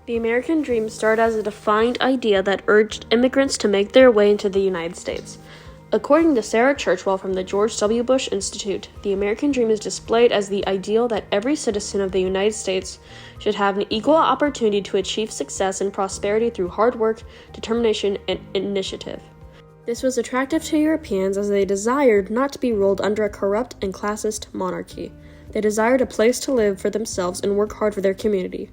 The American dream started as a defined idea that urged immigrants to make their way into the United States. According to Sarah Churchwell from the George W. Bush Institute, the American dream is displayed as the ideal that every citizen of the United States should have an equal opportunity to achieve success and prosperity through hard work, determination, and initiative. This was attractive to Europeans as they desired not to be ruled under a corrupt and classist monarchy. They desired a place to live for themselves and work hard for their community.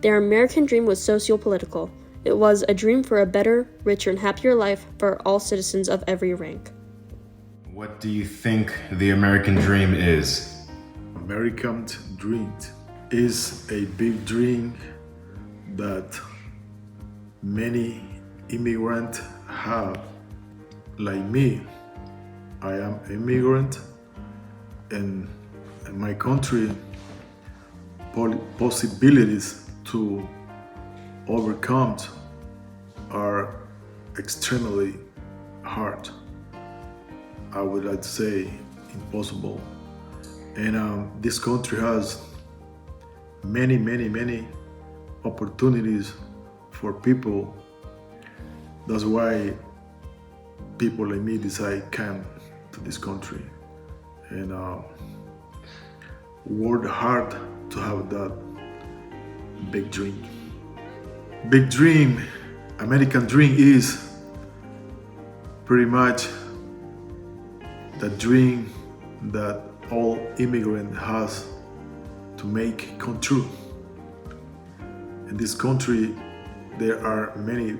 Their American dream was socio-political. It was a dream for a better, richer, and happier life for all citizens of every rank. What do you think the American dream is? American dream is a big dream that many immigrants have. Like me, I am immigrant, and in my country, possibilities to overcome are extremely hard. I would like to say impossible. And this country has many opportunities for people. That's why people like me decide come to this country and work hard to have that big dream. Big dream, American dream is pretty much the dream that all immigrant has to make come true. In this country, there are many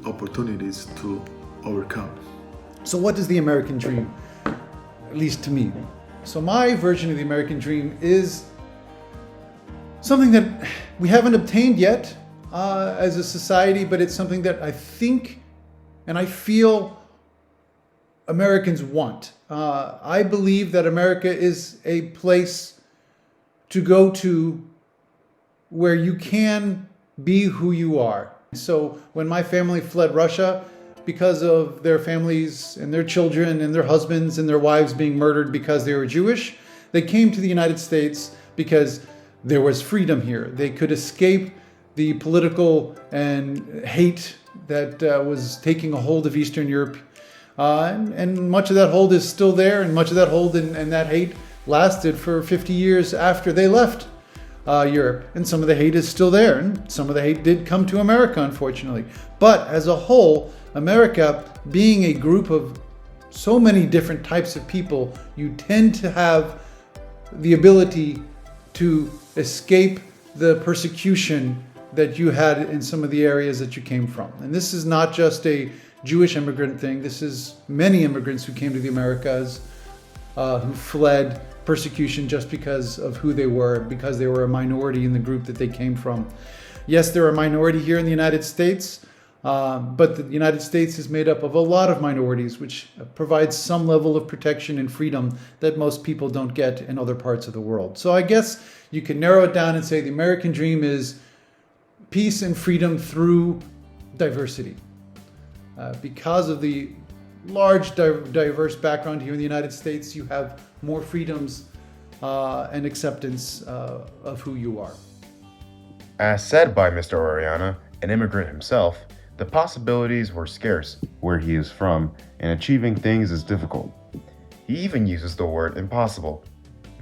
opportunities to overcome. So what is the American dream? At least to me. So my version of the American dream is something that we haven't obtained yet as a society, but it's something that I think and I feel Americans want. I believe that America is a place to go to where you can be who you are. So when my family fled Russia, because of their families and their children and their husbands and their wives being murdered because they were Jewish, they came to the United States because there was freedom here. They could escape the political and hate that was taking a hold of Eastern Europe. And much of that hold is still there, and much of that hold and that hate lasted for 50 years after they left Europe. And some of the hate is still there, and some of the hate did come to America, unfortunately. But as a whole, America, being a group of so many different types of people, you tend to have the ability to escape the persecution that you had in some of the areas that you came from. And this is not just a Jewish immigrant thing. This is many immigrants who came to the Americas who fled persecution just because of who they were, because they were a minority in the group that they came from. Yes, they're a minority here in the United States, but the United States is made up of a lot of minorities, which provides some level of protection and freedom that most people don't get in other parts of the world. So I guess you can narrow it down and say the American dream is peace and freedom through diversity. Because of the large diverse background here in the United States, you have more freedoms and acceptance of who you are. As said by Mr. Oriana, an immigrant himself, the possibilities were scarce where he is from, and achieving things is difficult. He even uses the word impossible.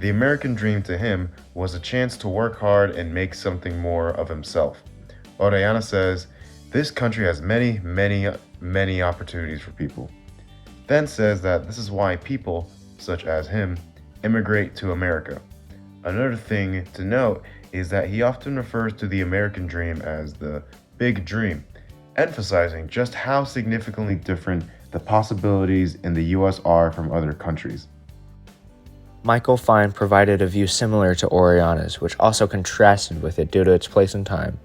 The American dream to him was a chance to work hard and make something more of himself. Oriana says, this country has many opportunities for people. Then says that this is why people, such as him, immigrate to America. Another thing to note is that he often refers to the American dream as the big dream, emphasizing just how significantly different the possibilities in the U.S. are from other countries. Michael Fine provided a view similar to Oriana's, which also contrasted with it due to its place and time.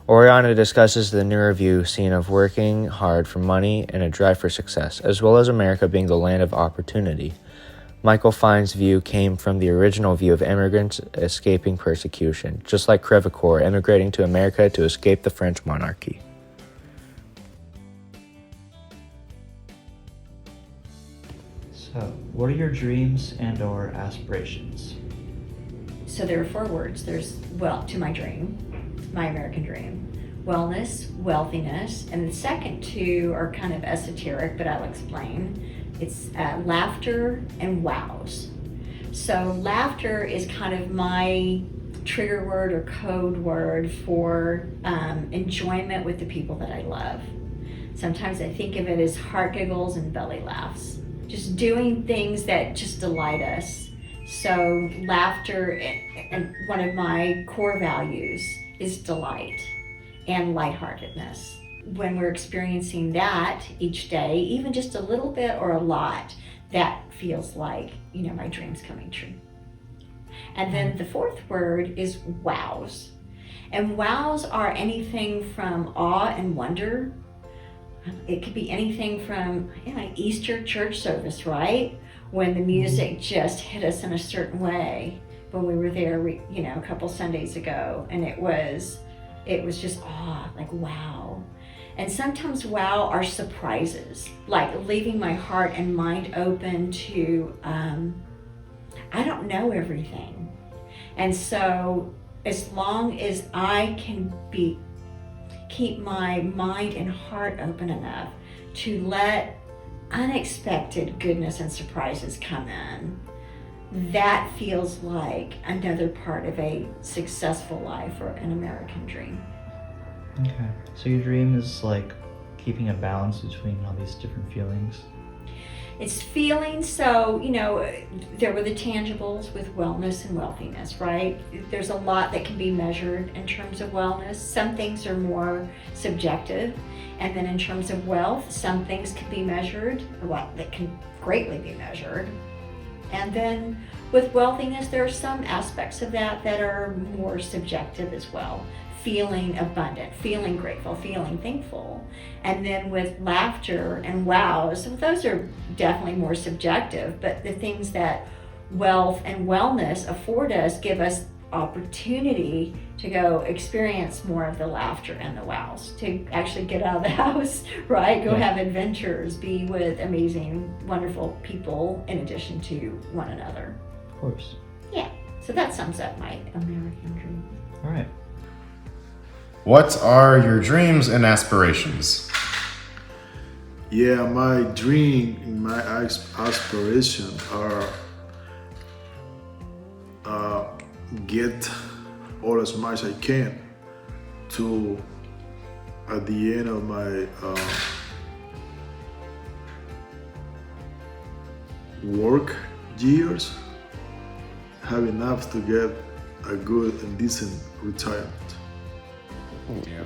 Oriana discusses the newer view seen of working hard for money and a drive for success, as well as America being the land of opportunity. Michael Fine's view came from the original view of immigrants escaping persecution, just like Crevecoeur immigrating to America to escape the French monarchy. So, what are your dreams and or aspirations? So there are 4 words. There's, well, to my dream, my American dream. wellness, wealthiness, and the second two are kind of esoteric, but I'll explain. It's laughter and wows. So laughter is kind of my trigger word or code word for enjoyment with the people that I love. Sometimes I think of it as heart giggles and belly laughs. Just doing things that just delight us. So laughter, and one of my core values is delight and lightheartedness. When we're experiencing that each day, even just a little bit or a lot, that feels like, my dreams coming true. And then the fourth word is wows. And wows are anything from awe and wonder. It could be anything from Easter church service, right? When the music just hit us in a certain way. When we were there, a couple Sundays ago, and it was just awe, like wow. And sometimes wow are surprises, like leaving my heart and mind open to, I don't know everything. And so as long as I can keep my mind and heart open enough to let unexpected goodness and surprises come in, that feels like another part of a successful life or an American dream. Okay. So your dream is like keeping a balance between all these different feelings? It's feelings, so, there were the tangibles with wellness and wealthiness, right? There's a lot that can be measured in terms of wellness. Some things are more subjective. And then in terms of wealth, some things can be measured, that can greatly be measured. And then with wealthiness, there are some aspects of that are more subjective as well. Feeling abundant, feeling grateful, feeling thankful. And then with laughter and wows, those are definitely more subjective, but the things that wealth and wellness afford us give us opportunity to go experience more of the laughter and the wows, to actually get out of the house, right? Go have adventures, be with amazing, wonderful people in addition to one another. Of course. Yeah, so that sums up my American dream. All right. What are your dreams and aspirations? Yeah, my dream and my aspiration are get all as much I can to, at the end of my work years, have enough to get a good and decent retirement.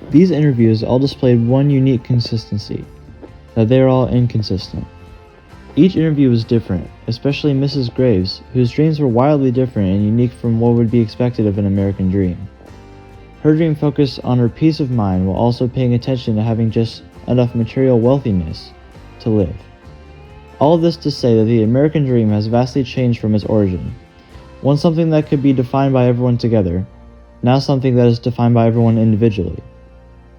These interviews all displayed one unique consistency, that they are all inconsistent. Each interview was different, especially Mrs. Graves, whose dreams were wildly different and unique from what would be expected of an American dream. Her dream focused on her peace of mind while also paying attention to having just enough material wealthiness to live. All of this to say that the American dream has vastly changed from its origin. Once something that could be defined by everyone together, now something that is defined by everyone individually.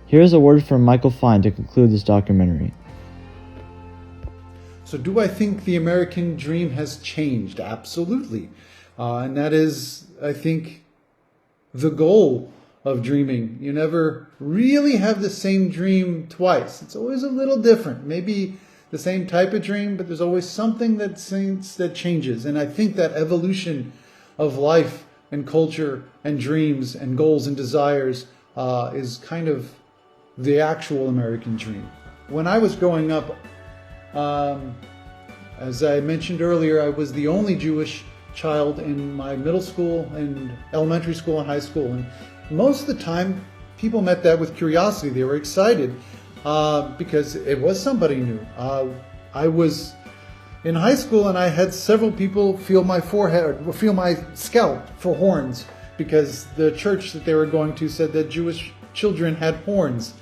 Here is a word from Michael Fine to conclude this documentary. So do I think the American dream has changed? Absolutely. And that is, I think, the goal of dreaming. You never really have the same dream twice. It's always a little different. Maybe the same type of dream, but there's always something that changes. And I think that evolution of life and culture and dreams and goals and desires is kind of the actual American dream. When I was growing up, as I mentioned earlier, I was the only Jewish child in my middle school and elementary school and high school. And most of the time, people met that with curiosity. They were excited because it was somebody new. I was in high school and I had several people feel my scalp for horns because the church that they were going to said that Jewish children had horns.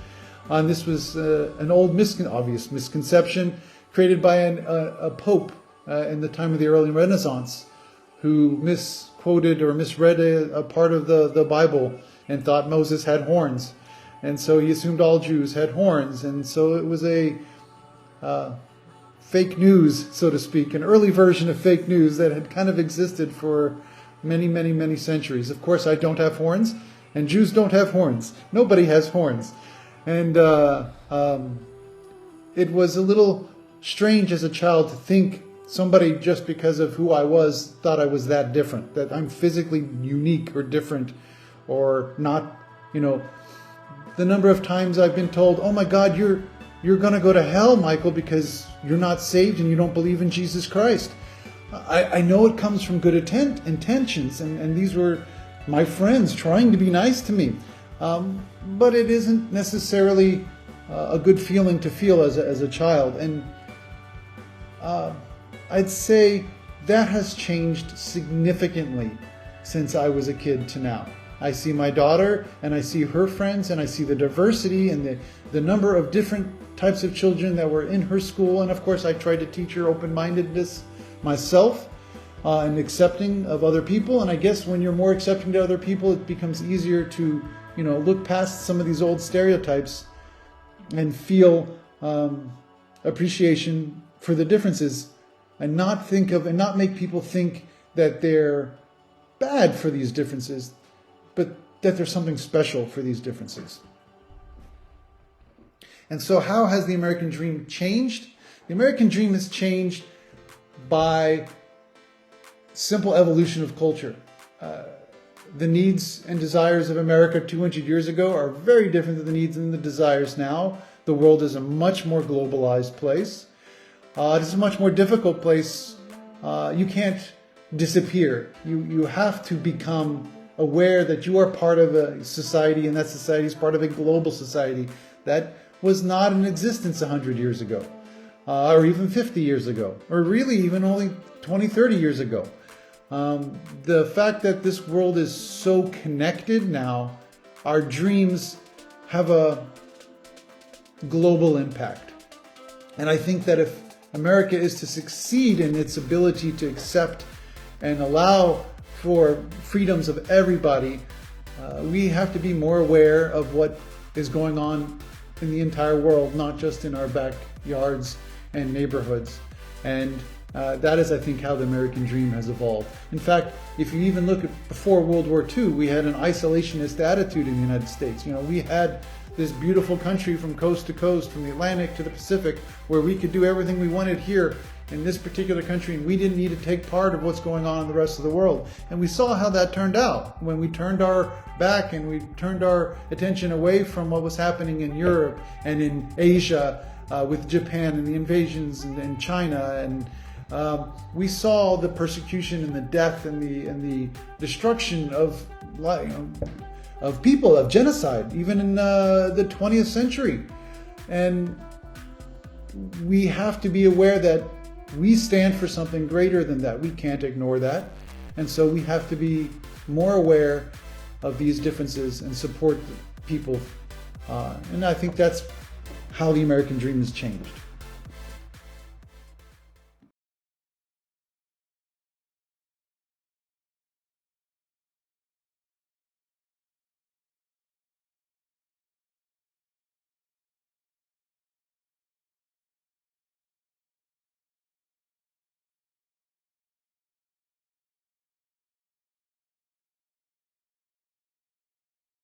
And this was an old obvious misconception created by a pope in the time of the early Renaissance who misquoted or misread a part of the Bible and thought Moses had horns. And so he assumed all Jews had horns. And so it was a fake news, so to speak, an early version of fake news that had kind of existed for many, many, many centuries. Of course, I don't have horns, and Jews don't have horns. Nobody has horns. And it was a little strange as a child to think somebody, just because of who I was, thought I was that different, that I'm physically unique or different or not, the number of times I've been told, oh my God, you're going to go to hell, Michael, because you're not saved and you don't believe in Jesus Christ. I know it comes from good intentions, and these were my friends trying to be nice to me. But it isn't necessarily a good feeling to feel as a child. And I'd say that has changed significantly since I was a kid to now. I see my daughter and I see her friends and I see the diversity and the number of different types of children that were in her school. And of course, I tried to teach her open-mindedness myself and accepting of other people. And I guess when you're more accepting to other people, it becomes easier to, look past some of these old stereotypes and feel appreciation for the differences, and not make people think that they're bad for these differences, but that there's something special for these differences. And so how has the American dream changed? The American dream has changed by simple evolution of culture. The needs and desires of America 200 years ago are very different than the needs and the desires now. The world is a much more globalized place. It is a much more difficult place. You can't disappear. You have to become aware that you are part of a society, and that society is part of a global society that was not in existence 100 years ago, or even 50 years ago, or really even only 20, 30 years ago. The fact that this world is so connected now, our dreams have a global impact. And I think that if America is to succeed in its ability to accept and allow for freedoms of everybody, we have to be more aware of what is going on in the entire world, not just in our backyards and neighborhoods. And that is, I think, how the American dream has evolved. In fact, if you even look at before World War II, we had an isolationist attitude in the United States. We had this beautiful country from coast to coast, from the Atlantic to the Pacific, where we could do everything we wanted here in this particular country, and we didn't need to take part of what's going on in the rest of the world. And we saw how that turned out when we turned our back and we turned our attention away from what was happening in Europe and in Asia with Japan and the invasions in China. And we saw the persecution and the death and the destruction of people, of genocide, even in the 20th century. And we have to be aware that we stand for something greater than that. We can't ignore that. And so we have to be more aware of these differences and support people. And I think that's how the American dream has changed.